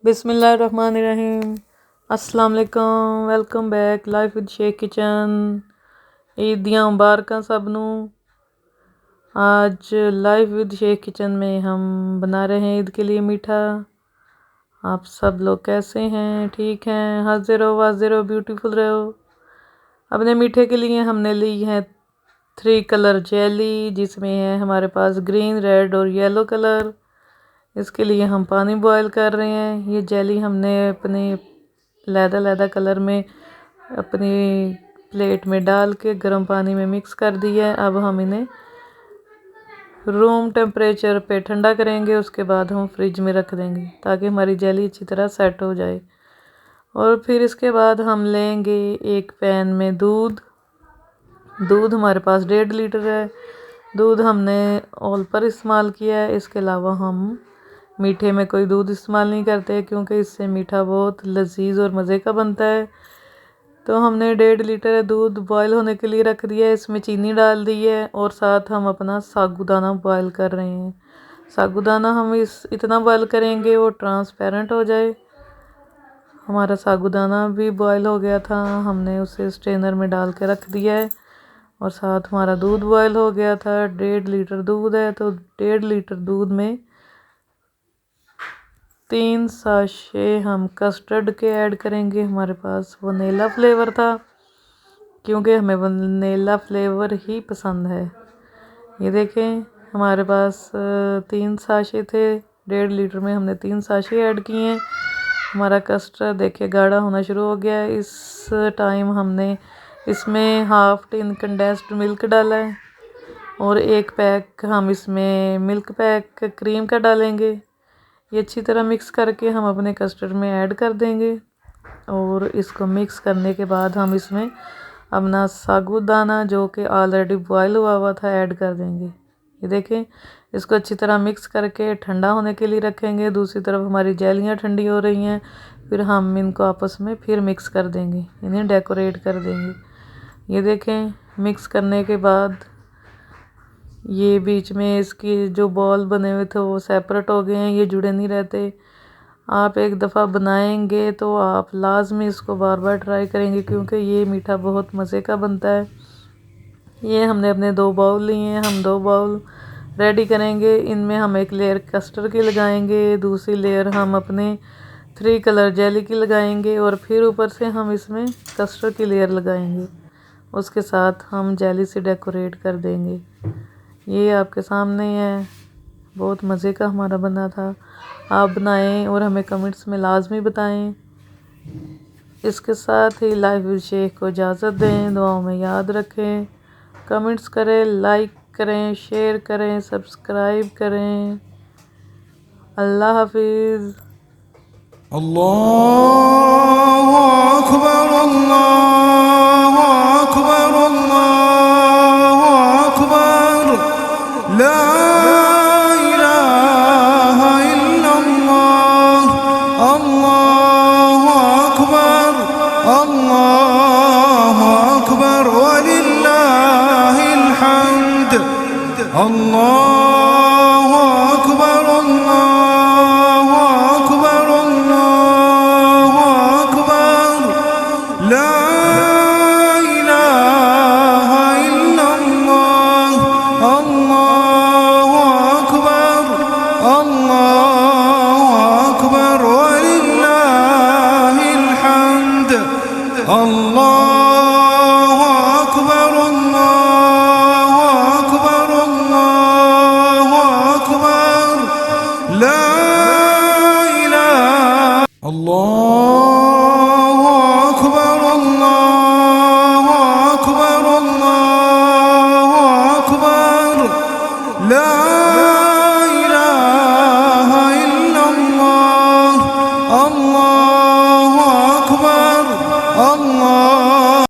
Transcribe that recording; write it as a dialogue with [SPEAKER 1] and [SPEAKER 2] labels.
[SPEAKER 1] बिस्मिल्लाहिर्रहमानिर्रहीम। अस्सलाम वालेकुम। Welcome back life with Sheikh kitchen. Eid दियां मुबारकां सब नू। आज लाइफ विद शेख किचन में हम बना रहे हैं ईद के लिए मीठा। आप सब लोग कैसे हैं? ठीक हैं? हाजिर हो वाजिर हो ब्यूटीफुल रहो। अपने मीठे के लिए हमने ली है 3 कलर जेली, जिसमें है हमारे पास ग्रीन, रेड और येलो कलर। इसके लिए हम पानी बॉयल कर रहे हैं। ये जेली हमने अपने लैदा कलर में अपनी प्लेट में डाल के गर्म पानी में मिक्स कर दिया है। अब हम इन्हें रूम टेम्परेचर पे ठंडा करेंगे, उसके बाद हम फ्रिज में रख देंगे ताकि हमारी जेली अच्छी तरह सेट हो जाए। और फिर इसके बाद हम लेंगे एक पैन में दूध हमारे पास 1.5 लीटर है। दूध हमने ऑल पर इस्तेमाल किया है। इसके अलावा हम मीठे में कोई दूध इस्तेमाल नहीं करते, क्योंकि इससे मीठा बहुत लजीज और मज़े का बनता है। तो हमने 1.5 लीटर दूध बॉयल होने के लिए रख दिया है। इसमें चीनी डाल दी है और साथ हम अपना साबूदाना बॉयल कर रहे हैं। साबूदाना हम इतना बॉयल करेंगे वो ट्रांसपेरेंट हो जाए। हमारा साबूदाना भी बॉयल हो गया था, हमने उसे स्ट्रेनर में डाल के रख दिया है। और साथ हमारा दूध बॉयल हो गया था। 1.5 लीटर दूध है, तो 1.5 लीटर दूध में 3 साशे हम कस्टर्ड के ऐड करेंगे। हमारे पास वनीला फ्लेवर था, क्योंकि हमें वनीला फ्लेवर ही पसंद है। ये देखें, हमारे पास 3 साशे थे। 1.5 लीटर में हमने 3 साशे ऐड किए हैं। हमारा कस्टर्ड देखिए गाढ़ा होना शुरू हो गया है। इस टाइम हमने इसमें हाफ टिन कंडेंस्ड मिल्क डाला है और 1 पैक हम इसमें मिल्क पैक क्रीम का डालेंगे। ये अच्छी तरह मिक्स करके हम अपने कस्टर्ड में ऐड कर देंगे। और इसको मिक्स करने के बाद हम इसमें अपना साबूदाना, जो कि ऑलरेडी बॉयल हुआ था, ऐड कर देंगे। ये देखें, इसको अच्छी तरह मिक्स करके ठंडा होने के लिए रखेंगे। दूसरी तरफ हमारी जेलियाँ ठंडी हो रही हैं, फिर हम इनको आपस में फिर मिक्स कर देंगे, इन्हें डेकोरेट कर देंगे। ये देखें, मिक्स करने के बाद ये बीच में इसकी जो बॉल बने हुए थे वो सेपरेट हो गए हैं, ये जुड़े नहीं रहते। आप एक दफ़ा बनाएंगे तो आप लाजमी इसको बार बार ट्राई करेंगे, क्योंकि ये मीठा बहुत मज़े का बनता है। ये हमने अपने 2 बाउल लिए हैं, हम 2 बाउल रेडी करेंगे। इनमें हम एक लेयर कस्टर्ड की लगाएंगे, दूसरी लेयर हम अपने 3 कलर जेली की लगाएंगे और फिर ऊपर से हम इसमें कस्टर्ड की लेयर लगाएंगे। उसके साथ हम जेली से डेकोरेट कर देंगे। ये आपके सामने है, बहुत मज़े का हमारा बना था। आप बनाएं और हमें कमेंट्स में लाजमी बताएं। इसके साथ ही लाइफ विद शेख को इजाज़त दें। दुआओं में याद रखें, कमेंट्स करें, लाइक करें, शेयर करें, सब्सक्राइब करें। अल्लाह हाफिज़।
[SPEAKER 2] अल्लाहु अकबर, अल्लाहु अकबर, अल्लाहु अकबर। ला इलाहा इल्लल्लाह, अल्लाहु अकबर, अल्लाहु अकबर, वलिल्लाहिल हम्द। अल्लाह